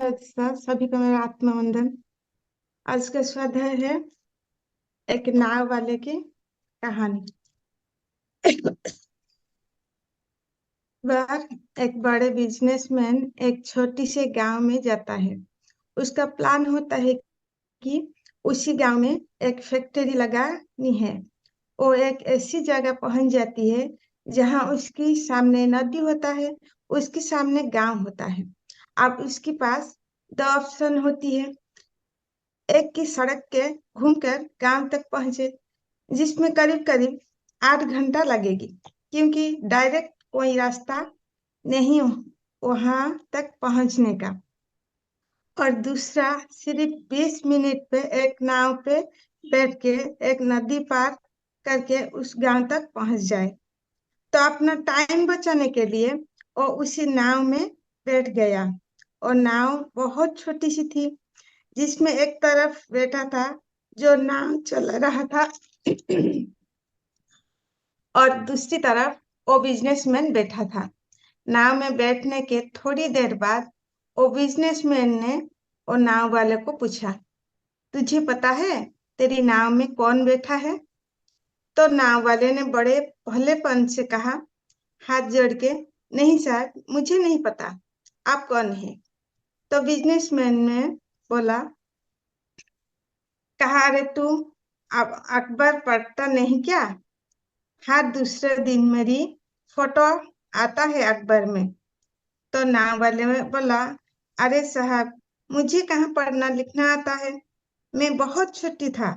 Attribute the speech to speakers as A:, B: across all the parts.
A: सभी को मेरा आत्मवंदन। आज का स्वाध्याय है एक नाव वाले की कहानी। बार एक बड़े बिजनेसमैन एक छोटी से गांव में जाता है। उसका प्लान होता है कि उसी गांव में एक फैक्ट्री लगानी है। वो एक ऐसी जगह पहुंच जाती है जहां उसके सामने नदी होता है, उसके सामने गांव होता है। अब उसके पास दो ऑप्शन होती है। एक की सड़क के घूमकर गांव तक पहुंचे, जिसमें करीब करीब 8 घंटा लगेगी, क्योंकि डायरेक्ट कोई रास्ता नहीं वहां तक पहुंचने का। और दूसरा, सिर्फ 20 मिनट पे एक नाव पे बैठ के एक नदी पार करके उस गांव तक पहुंच जाए। तो अपना टाइम बचाने के लिए वो उसी नाव में बैठ गया। और नाव बहुत छोटी सी थी, जिसमें एक तरफ बैठा था जो नाव चला रहा था और दूसरी तरफ वो बिजनेसमैन बैठा था। नाव में बैठने के थोड़ी देर बाद वो बिजनेसमैन ने वो नाव वाले को पूछा, तुझे पता है तेरी नाव में कौन बैठा है? तो नाव वाले ने बड़े भलेपन से कहा, हाथ जोड़ के, नहीं सर, मुझे नहीं पता, आप कौन है? तो बिजनेसमैन ने बोला, कहा, अरे तू अब अखबार पढ़ता नहीं क्या? हर दूसरे दिन मेरी फोटो आता है अखबार में। तो नाव वाले में बोला, अरे साहब, मुझे कहाँ पढ़ना लिखना आता है। मैं बहुत छोटी था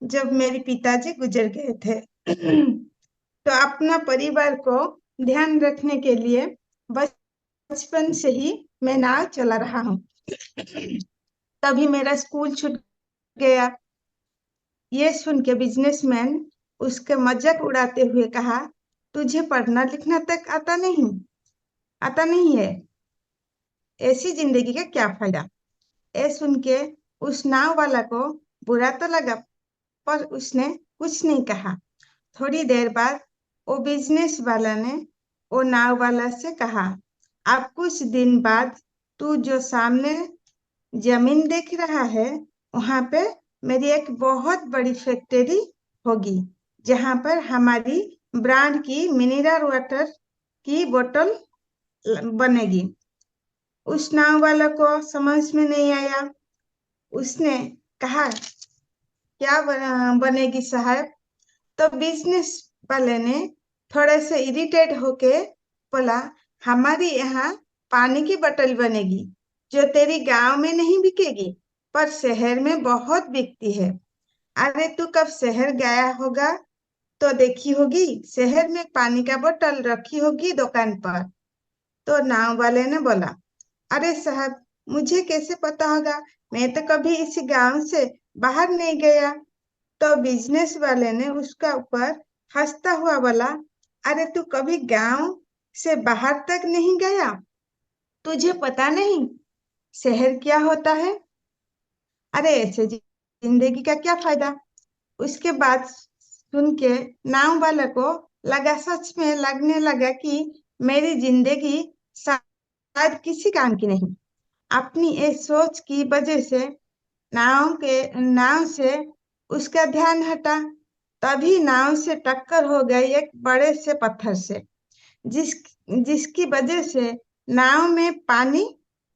A: जब मेरे पिताजी गुजर गए थे। तो अपना परिवार को ध्यान रखने के लिए बचपन से ही मैं नाव चला रहा हूँ। तभी मेरा स्कूल छूट गया। ये सुन के बिजनेसमैन उसके मजाक उड़ाते हुए कहा, तुझे पढ़ना लिखना तक आता नहीं है, ऐसी जिंदगी का क्या फायदा? ये सुन के उस नाव वाला को बुरा तो लगा, पर उसने कुछ नहीं कहा। थोड़ी देर बाद वो बिजनेस वाला ने वो नाव वाला से कहा, अब कुछ दिन बाद तू जो सामने जमीन देख रहा है, वहां पे मेरी एक बहुत बड़ी फैक्ट्री होगी, जहां पर हमारी ब्रांड की मिनरल वाटर की बोतल बनेगी। उस नाव वाला को समझ में नहीं आया। उसने कहा, क्या बनेगी साहब? तो बिजनेस वाले ने थोड़े से इरिटेट होके बोला, हमारी यहाँ पानी की बोतल बनेगी, जो तेरी गांव में नहीं बिकेगी, पर शहर में बहुत बिकती है। अरे तू कब शहर गया होगा तो देखी होगी, शहर में पानी का बोतल रखी होगी दुकान पर। तो नाव वाले ने बोला, अरे साहब, मुझे कैसे पता होगा, मैं तो कभी इस गांव से बाहर नहीं गया। तो बिजनेस वाले ने उसका ऊपर हंसता हुआ बोला, अरे तू कभी गांव से बाहर तक नहीं गया, तुझे पता नहीं शहर क्या होता है? अरे ऐसे जिंदगी का क्या फायदा? उसके बाद सुन के नाव वाला को लगा, सच में लगने लगा कि मेरी जिंदगी शायद किसी काम की नहीं। अपनी इस सोच की वजह से नाव से उसका ध्यान हटा। तभी नाव से टक्कर हो गई एक बड़े से पत्थर से, जिस जिसकी वजह से नाव में पानी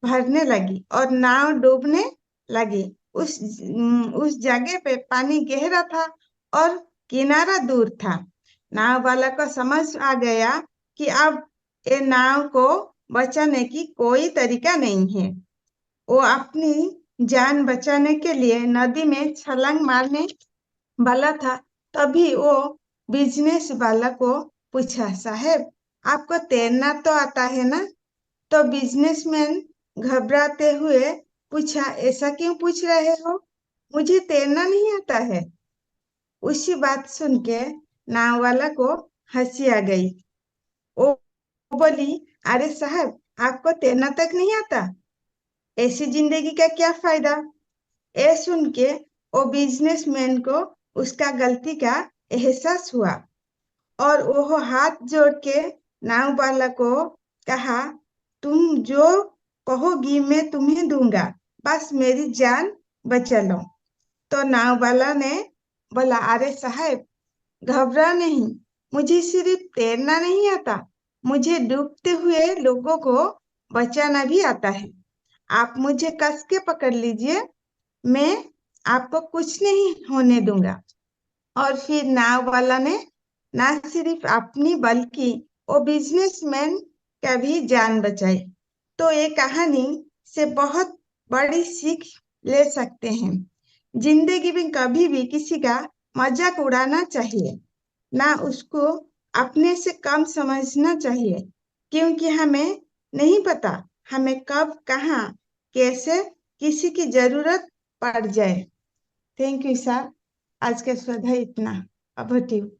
A: भरने लगी और नाव डूबने लगी। उस जगह पे पानी गहरा था और किनारा दूर था। नाव वाला को समझ आ गया कि अब ये नाव को बचाने की कोई तरीका नहीं है। वो अपनी जान बचाने के लिए नदी में छलांग मारने वाला था। तभी वो बिजनेस वाला को पूछा, साहब, आपको तैरना तो आता है ना? तो बिजनेसमैन घबराते हुए पूछा, ऐसा क्यों पूछ रहे हो? मुझे तैरना नहीं आता है। उसी बात सुन के नाव वाला को हंसी आ गई। वो बोली, अरे साहब, आपको तैरना तक नहीं आता, ऐसी जिंदगी का क्या फायदा? ये सुन के वो बिजनेसमैन को उसका गलती का एहसास हुआ और वो हाथ जोड़ के नाव वाला को कहा, तुम जो कहोगी मैं तुम्हें दूंगा, बस मेरी जान बचा लो। तो नाव वाला ने बोला, अरे साहब, घबरा नहीं, मुझे सिर्फ तैरना नहीं आता, मुझे डूबते हुए लोगों को बचाना भी आता है। आप मुझे कस के पकड़ लीजिए, मैं आपको कुछ नहीं होने दूंगा। और फिर नाव वाला ने ना सिर्फ अपनी बल्कि वो बिजनेसमैन का भी जान बचाई। तो ये कहानी से बहुत बड़ी सीख ले सकते हैं। जिंदगी में कभी भी किसी का मजाक उड़ाना चाहिए, ना उसको अपने से कम समझना चाहिए, क्योंकि हमें नहीं पता हमें कब कहाँ कैसे किसी की जरूरत पड़ जाए। Thank you sir. आज का स्वाध्याय इतना। अब हटियो।